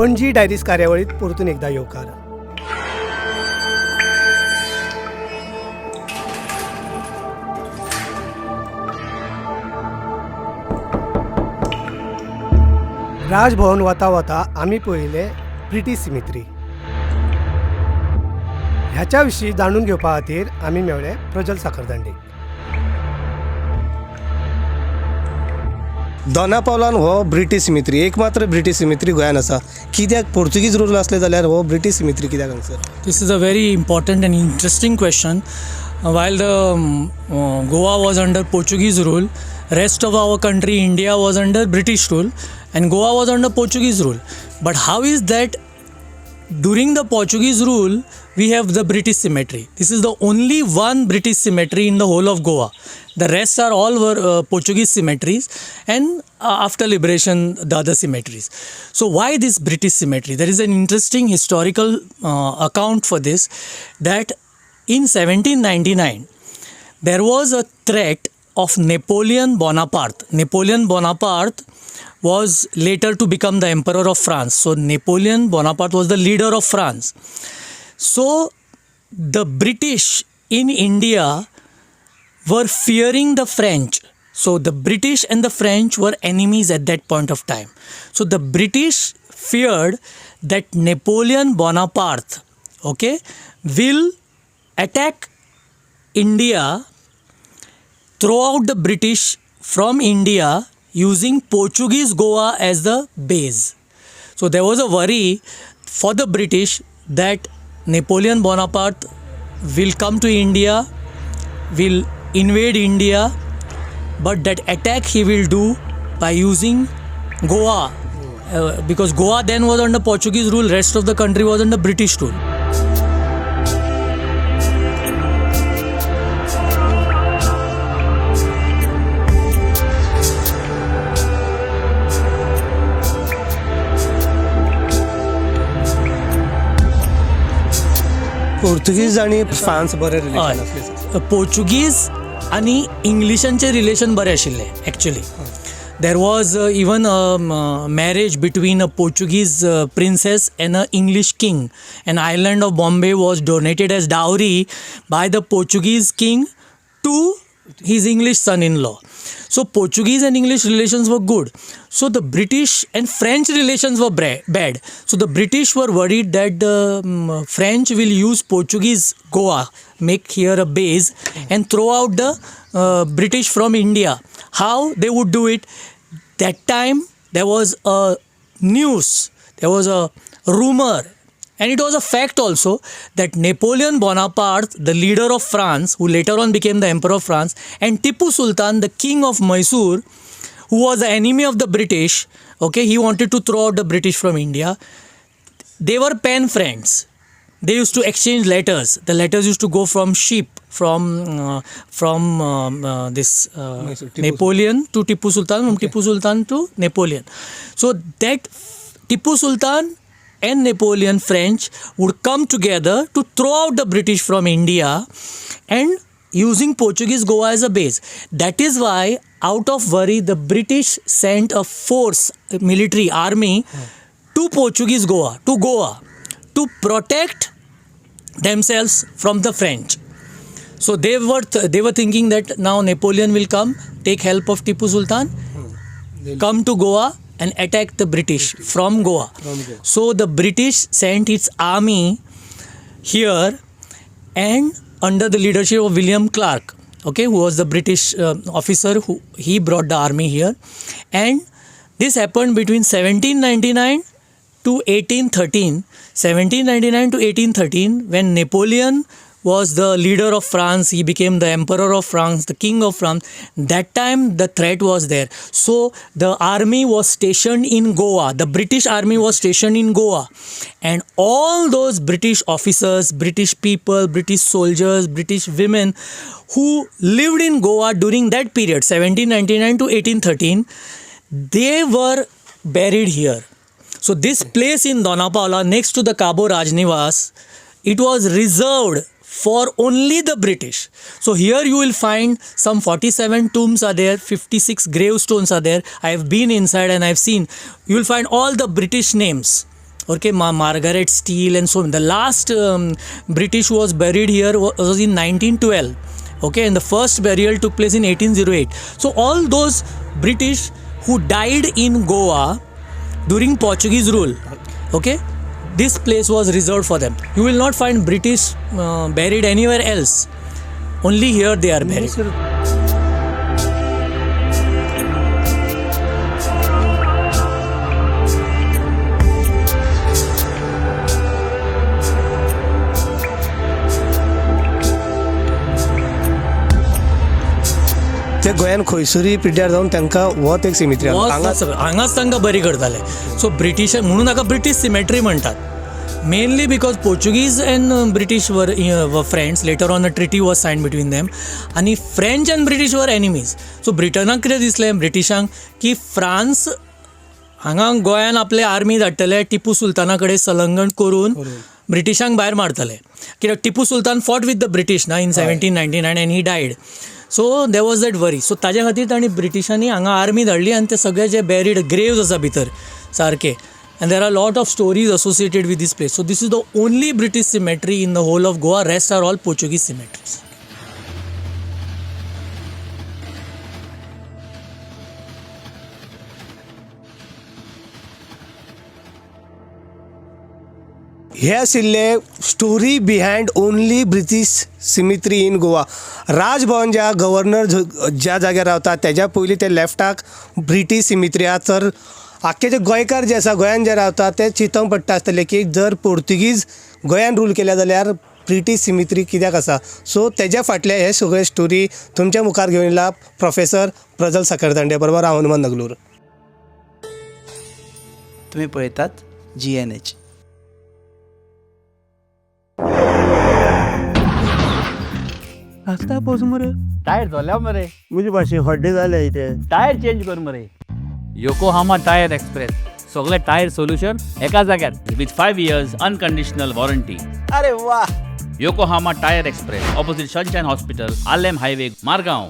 Panaji diaries कार्यावळीत परतून एकदा येवकार. राजभवन वता वता आमी पळयले ब्रिटीश सिमेट्री. ह्याच्या विशीं जाणून घेवपा खातीर आमी मेळ्ळे प्रज्वल साखरदांडेक. दोना पावलान हो ब्रिटीश सिमेट्री, एक मात्र ब्रिटीश सिमेट्री गोंयान आसा. कित्याक पोर्तुगीज रूल आसले जाल्यार हो ब्रिटीश सिमेट्री कित्याक हांगसर? This is a very important and interesting question. While the Goa was under Portuguese rule, rest of our country, India, was under British rule, and Goa was under Portuguese rule. But how is that during the Portuguese rule, we have the British cemetery? This is the only one British cemetery in the whole of Goa. The rest are all were Portuguese cemeteries, and after liberation, the other cemeteries. So why this British cemetery? There is an interesting historical account for this, that in 1799, there was a threat of Napoleon Bonaparte. Napoleon Bonaparte was later to become the Emperor of France. So Napoleon Bonaparte was the leader of France. So the British in India were fearing the French. So the British and the French were enemies at that point of time. So the British feared that Napoleon Bonaparte, will attack India, throw out the British from India using Portuguese Goa as the base. So there was a worry for the British that Napoleon Bonaparte will come to India, will invade India, but that attack he will do by using Goa, because Goa then was under Portuguese rule, rest of the country was under British rule. Portuguese आणि France बरे relation आसले. Portuguese आणि इंग्लिशांचे relation बरे आशिल्ले actually. There was even marriage between a Portuguese princess and a English king, and island of Bombay was donated as dowry by the Portuguese king to his English son-in-law. So Portuguese and English relations were good. So the British and French relations were bad. So the British were worried that the French will use Portuguese Goa, make here a base, and throw out the British from India. How they would do it? That time there was a news, there was a rumor, and it was a fact also, that Napoleon Bonaparte, the leader of France, who later on became the Emperor of France, and Tipu Sultan, the king of Mysore, who was the enemy of the British, he wanted to throw out the British from India. They were pen friends. They used to exchange letters. The letters used to go from ship, from Napoleon to Tipu Sultan, from Tipu Sultan to Napoleon. So that Tipu Sultan and Napoleon French would come together to throw out the British from India, and using Portuguese Goa as a base. That is why, out of worry, the British sent a force, a military army, to Portuguese Goa, to protect themselves from the French. So they were thinking that now Napoleon will come, take help of Tipu Sultan, come to Goa and attack the British from Goa. So the British sent its army here, and under the leadership of William Clark, who was the British officer, he brought the army here. And this happened between 1799 to 1813. 1799 to 1813, when Napoleon was the leader of France, he became the Emperor of France, the King of France. That time the threat was there. So the army was stationed in Goa. The British army was stationed in Goa. And all those British officers, British people, British soldiers, British women who lived in Goa during that period, 1799 to 1813, they were buried here. So this place in Donapaula, next to the Cabo Rajnivas, it was reserved for only the British. So here you will find some 47 tombs are there, 56 gravestones are there. I have been inside and I have seen. You will find all the British names. Okay, Margaret Steele and so on. The last British who was buried here was in 1912. Okay, and the first burial took place in 1808. So all those British who died in Goa during Portuguese rule, okay, this place was reserved for them. You will not find British buried anywhere else. Only here they are buried. ते गोंयान खंयसरूय पिड्ड्यार जावन तांकां वत एक सिमित्री हांगाच तांकां बरी करताले. सो ब्रिटीश म्हणून ताका ब्रिटीश सिमेट्री म्हणटात. Mainly because Portuguese and British were friends. Later on a treaty was signed between them. आनी French and British were enemies. So ब्रिटनाक कितें दिसलें ब्रिटिशांक की फ्रांस हांगा गोंयान आपले आर्मी धाडटले, टिपू सुलताना कडेन संलग्न करून ब्रिटिशांक भायर मारतले. कित्याक Tipu Sultan fought with the British ना in 1799 and he died. So they was that worry. So ताज्या खातीर तांणी ब्रिटिशांनी हांगा आर्मी धाडली आनी ते सगळे जे बॅरीड ग्रेव्स आसा भितर सारके. And there are a lot of stories associated with this place. So this is the only British cemetery in the whole of Goa. Rest are all Portuguese cemeteries. हे आशिल्ले स्टोरी बिहायंड ओनली ब्रिटीश सिमित्री इन गोवा. राजभवन ज्या governor ज्या जाग्यार रावता तेज्या पयलीं ते लेफ्टाक British सिमित्री आहा. तर आख्खे जे गोंयकार जे आसा गोंयान जे रावता ते चिंतूंक पडटा आसतले की जर पोर्तुगीज गोंयान रूल केल्या जाल्यार ब्रिटीश सिमित्री कित्याक आसा. सो तेज्या फाटले हे सगळे स्टोरी तुमच्या मुखार घेवन येयला प्रोफेसर प्रज्वल साखरदांडे बरोबर हांव हनुमान नगलूर. तुम्ही पळयतात GNH. आस्ता पावस मरे टायर धोल्या मरे. मुझे भाशे हड्डे जाले इथे. टायर चेंज कर मरे. योकोहामा टायर एक्सप्रेस सगळे टायर सोल्युशन एका जाग्यार विथ 5 years अनकंडिशनल वॉरंटी. अरे वा. Yokohama tyre express opposite sunshine hospital, Alem highway, Margao.